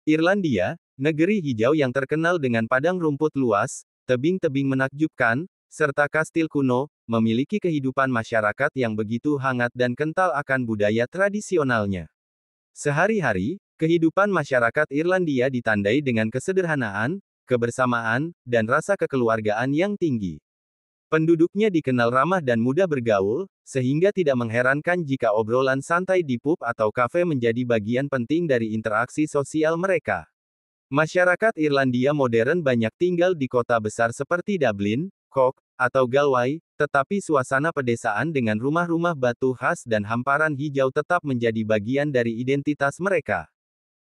Irlandia, negeri hijau yang terkenal dengan padang rumput luas, tebing-tebing menakjubkan, serta kastil kuno, memiliki kehidupan masyarakat yang begitu hangat dan kental akan budaya tradisionalnya. Sehari-hari, kehidupan masyarakat Irlandia ditandai dengan kesederhanaan, kebersamaan, dan rasa kekeluargaan yang tinggi. Penduduknya dikenal ramah dan mudah bergaul, sehingga tidak mengherankan jika obrolan santai di pub atau kafe menjadi bagian penting dari interaksi sosial mereka. Masyarakat Irlandia modern banyak tinggal di kota besar seperti Dublin, Cork, atau Galway, tetapi suasana pedesaan dengan rumah-rumah batu khas dan hamparan hijau tetap menjadi bagian dari identitas mereka.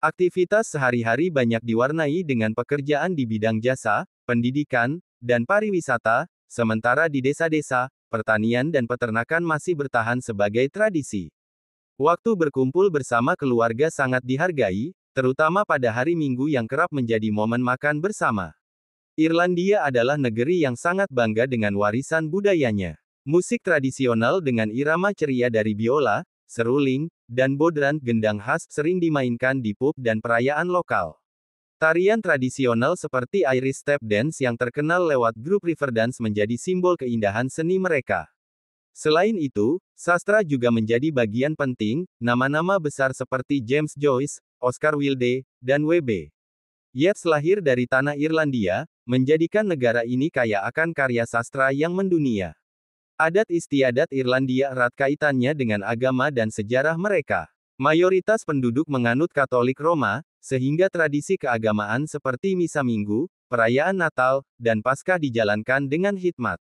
Aktivitas sehari-hari banyak diwarnai dengan pekerjaan di bidang jasa, pendidikan, dan pariwisata, sementara di desa-desa, pertanian dan peternakan masih bertahan sebagai tradisi. Waktu berkumpul bersama keluarga sangat dihargai, terutama pada hari Minggu yang kerap menjadi momen makan bersama. Irlandia adalah negeri yang sangat bangga dengan warisan budayanya. Musik tradisional dengan irama ceria dari biola, seruling, dan bodhran gendang khas sering dimainkan di pub dan perayaan lokal. Tarian tradisional seperti Irish Step Dance yang terkenal lewat grup Riverdance menjadi simbol keindahan seni mereka. Selain itu, sastra juga menjadi bagian penting, nama-nama besar seperti James Joyce, Oscar Wilde, dan W.B. Yeats lahir dari tanah Irlandia, menjadikan negara ini kaya akan karya sastra yang mendunia. Adat istiadat Irlandia erat kaitannya dengan agama dan sejarah mereka. Mayoritas penduduk menganut Katolik Roma, sehingga tradisi keagamaan seperti misa minggu, perayaan Natal, dan Paskah dijalankan dengan hikmat.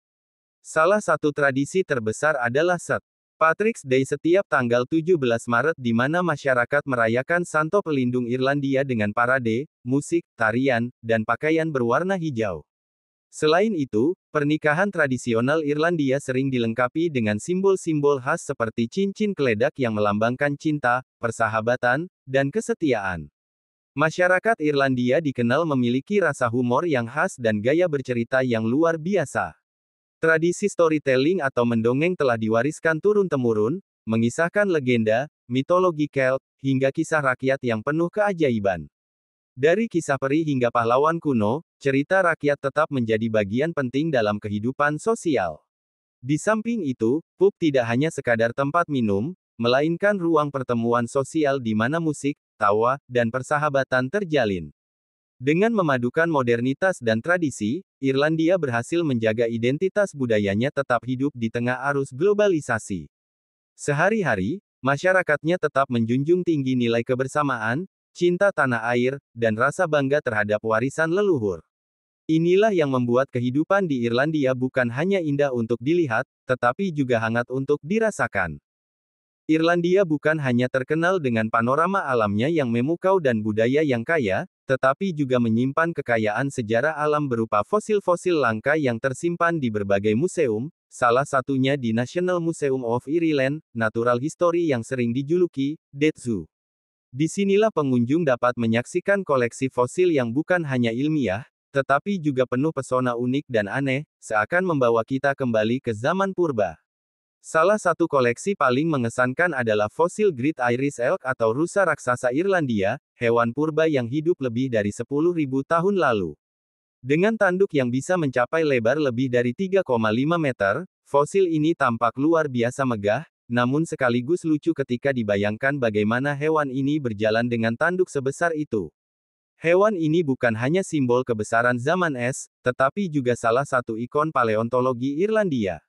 Salah satu tradisi terbesar adalah St. Patrick's Day setiap tanggal 17 Maret di mana masyarakat merayakan Santo Pelindung Irlandia dengan parade, musik, tarian, dan pakaian berwarna hijau. Selain itu, pernikahan tradisional Irlandia sering dilengkapi dengan simbol-simbol khas seperti cincin keledak yang melambangkan cinta, persahabatan, dan kesetiaan. Masyarakat Irlandia dikenal memiliki rasa humor yang khas dan gaya bercerita yang luar biasa. Tradisi storytelling atau mendongeng telah diwariskan turun-temurun, mengisahkan legenda, mitologi Celt, hingga kisah rakyat yang penuh keajaiban. Dari kisah peri hingga pahlawan kuno, cerita rakyat tetap menjadi bagian penting dalam kehidupan sosial. Di samping itu, pub tidak hanya sekadar tempat minum, melainkan ruang pertemuan sosial di mana musik, tawa, dan persahabatan terjalin. Dengan memadukan modernitas dan tradisi, Irlandia berhasil menjaga identitas budayanya tetap hidup di tengah arus globalisasi. Sehari-hari, masyarakatnya tetap menjunjung tinggi nilai kebersamaan, cinta tanah air, dan rasa bangga terhadap warisan leluhur. Inilah yang membuat kehidupan di Irlandia bukan hanya indah untuk dilihat, tetapi juga hangat untuk dirasakan. Irlandia bukan hanya terkenal dengan panorama alamnya yang memukau dan budaya yang kaya, tetapi juga menyimpan kekayaan sejarah alam berupa fosil-fosil langka yang tersimpan di berbagai museum, salah satunya di National Museum of Ireland, Natural History yang sering dijuluki Dead Zoo. Disinilah pengunjung dapat menyaksikan koleksi fosil yang bukan hanya ilmiah, tetapi juga penuh pesona unik dan aneh, seakan membawa kita kembali ke zaman purba. Salah satu koleksi paling mengesankan adalah fosil Great Irish Elk atau rusa raksasa Irlandia, hewan purba yang hidup lebih dari 10.000 tahun lalu. Dengan tanduk yang bisa mencapai lebar lebih dari 3,5 meter, fosil ini tampak luar biasa megah, namun sekaligus lucu ketika dibayangkan bagaimana hewan ini berjalan dengan tanduk sebesar itu. Hewan ini bukan hanya simbol kebesaran zaman es, tetapi juga salah satu ikon paleontologi Irlandia.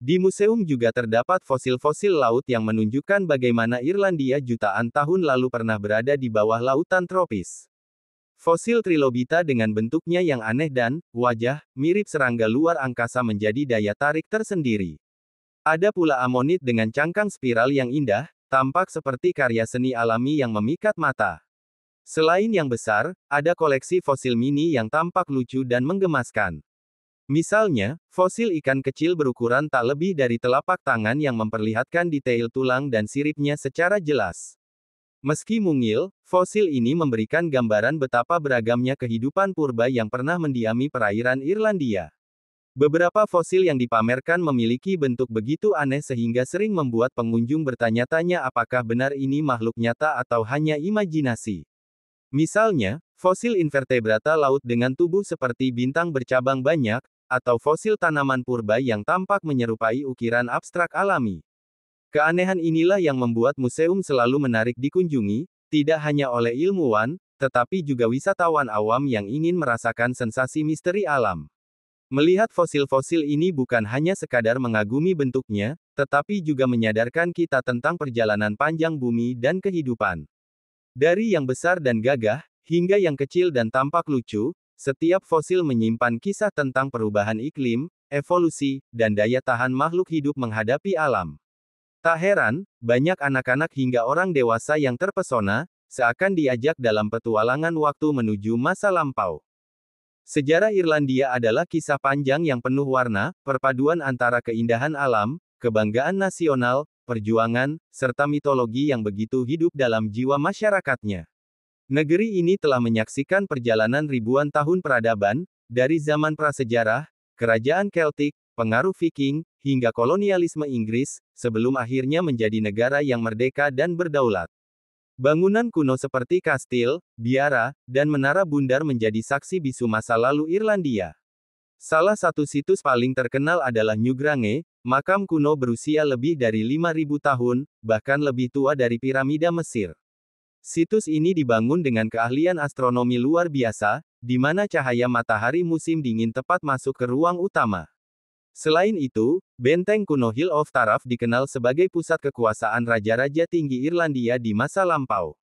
Di museum juga terdapat fosil-fosil laut yang menunjukkan bagaimana Irlandia jutaan tahun lalu pernah berada di bawah lautan tropis. Fosil trilobita dengan bentuknya yang aneh dan wajah mirip serangga luar angkasa menjadi daya tarik tersendiri. Ada pula amonit dengan cangkang spiral yang indah, tampak seperti karya seni alami yang memikat mata. Selain yang besar, ada koleksi fosil mini yang tampak lucu dan menggemaskan. Misalnya, fosil ikan kecil berukuran tak lebih dari telapak tangan yang memperlihatkan detail tulang dan siripnya secara jelas. Meski mungil, fosil ini memberikan gambaran betapa beragamnya kehidupan purba yang pernah mendiami perairan Irlandia. Beberapa fosil yang dipamerkan memiliki bentuk begitu aneh sehingga sering membuat pengunjung bertanya-tanya apakah benar ini makhluk nyata atau hanya imajinasi. Misalnya, fosil invertebrata laut dengan tubuh seperti bintang bercabang banyak, atau fosil tanaman purba yang tampak menyerupai ukiran abstrak alami. Keanehan inilah yang membuat museum selalu menarik dikunjungi, tidak hanya oleh ilmuwan, tetapi juga wisatawan awam yang ingin merasakan sensasi misteri alam. Melihat fosil-fosil ini bukan hanya sekadar mengagumi bentuknya, tetapi juga menyadarkan kita tentang perjalanan panjang bumi dan kehidupan. Dari yang besar dan gagah, hingga yang kecil dan tampak lucu, setiap fosil menyimpan kisah tentang perubahan iklim, evolusi, dan daya tahan makhluk hidup menghadapi alam. Tak heran, banyak anak-anak hingga orang dewasa yang terpesona, seakan diajak dalam petualangan waktu menuju masa lampau. Sejarah Irlandia adalah kisah panjang yang penuh warna, perpaduan antara keindahan alam, kebanggaan nasional, perjuangan, serta mitologi yang begitu hidup dalam jiwa masyarakatnya. Negeri ini telah menyaksikan perjalanan ribuan tahun peradaban, dari zaman prasejarah, kerajaan Keltik, pengaruh Viking, hingga kolonialisme Inggris, sebelum akhirnya menjadi negara yang merdeka dan berdaulat. Bangunan kuno seperti kastil, biara, dan menara bundar menjadi saksi bisu masa lalu Irlandia. Salah satu situs paling terkenal adalah Newgrange, makam kuno berusia lebih dari 5.000 tahun, bahkan lebih tua dari piramida Mesir. Situs ini dibangun dengan keahlian astronomi luar biasa, di mana cahaya matahari musim dingin tepat masuk ke ruang utama. Selain itu, benteng kuno Hill of Taraff dikenal sebagai pusat kekuasaan raja-raja tinggi Irlandia di masa lampau.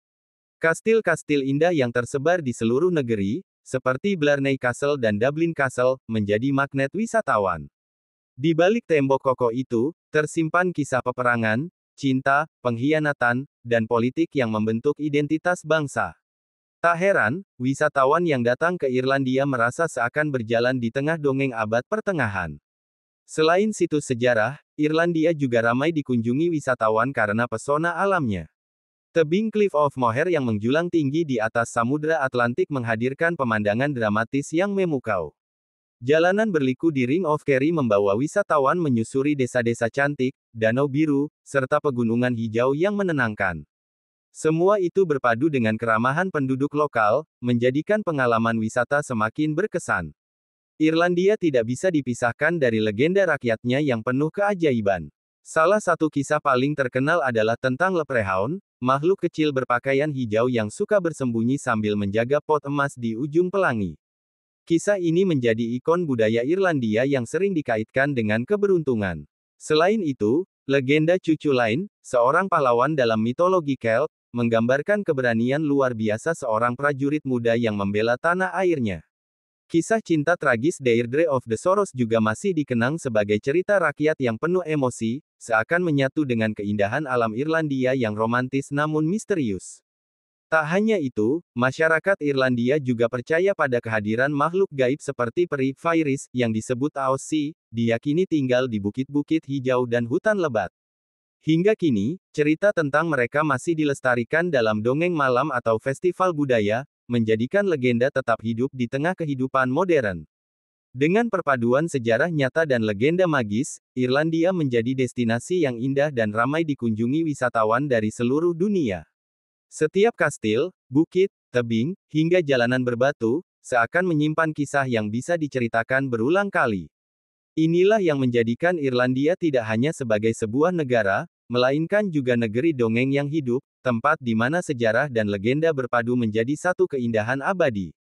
Kastil-kastil indah yang tersebar di seluruh negeri, seperti Blarney Castle dan Dublin Castle, menjadi magnet wisatawan. Di balik tembok kokoh itu, tersimpan kisah peperangan, cinta, pengkhianatan, dan politik yang membentuk identitas bangsa. Tak heran, wisatawan yang datang ke Irlandia merasa seakan berjalan di tengah dongeng abad pertengahan. Selain situs sejarah, Irlandia juga ramai dikunjungi wisatawan karena pesona alamnya. Tebing Cliff of Moher yang menjulang tinggi di atas Samudra Atlantik menghadirkan pemandangan dramatis yang memukau. Jalanan berliku di Ring of Kerry membawa wisatawan menyusuri desa-desa cantik, danau biru, serta pegunungan hijau yang menenangkan. Semua itu berpadu dengan keramahan penduduk lokal, menjadikan pengalaman wisata semakin berkesan. Irlandia tidak bisa dipisahkan dari legenda rakyatnya yang penuh keajaiban. Salah satu kisah paling terkenal adalah tentang Leprechaun, makhluk kecil berpakaian hijau yang suka bersembunyi sambil menjaga pot emas di ujung pelangi. Kisah ini menjadi ikon budaya Irlandia yang sering dikaitkan dengan keberuntungan. Selain itu, legenda cucu lain, seorang pahlawan dalam mitologi Celt, menggambarkan keberanian luar biasa seorang prajurit muda yang membela tanah airnya. Kisah cinta tragis Deirdre of the Sorrows juga masih dikenang sebagai cerita rakyat yang penuh emosi, seakan menyatu dengan keindahan alam Irlandia yang romantis namun misterius. Tak hanya itu, masyarakat Irlandia juga percaya pada kehadiran makhluk gaib seperti peri Fairies, yang disebut Aosi, diyakini tinggal di bukit-bukit hijau dan hutan lebat. Hingga kini, cerita tentang mereka masih dilestarikan dalam dongeng malam atau festival budaya, menjadikan legenda tetap hidup di tengah kehidupan modern. Dengan perpaduan sejarah nyata dan legenda magis, Irlandia menjadi destinasi yang indah dan ramai dikunjungi wisatawan dari seluruh dunia. Setiap kastil, bukit, tebing, hingga jalanan berbatu, seakan menyimpan kisah yang bisa diceritakan berulang kali. Inilah yang menjadikan Irlandia tidak hanya sebagai sebuah negara, melainkan juga negeri dongeng yang hidup, tempat di mana sejarah dan legenda berpadu menjadi satu keindahan abadi.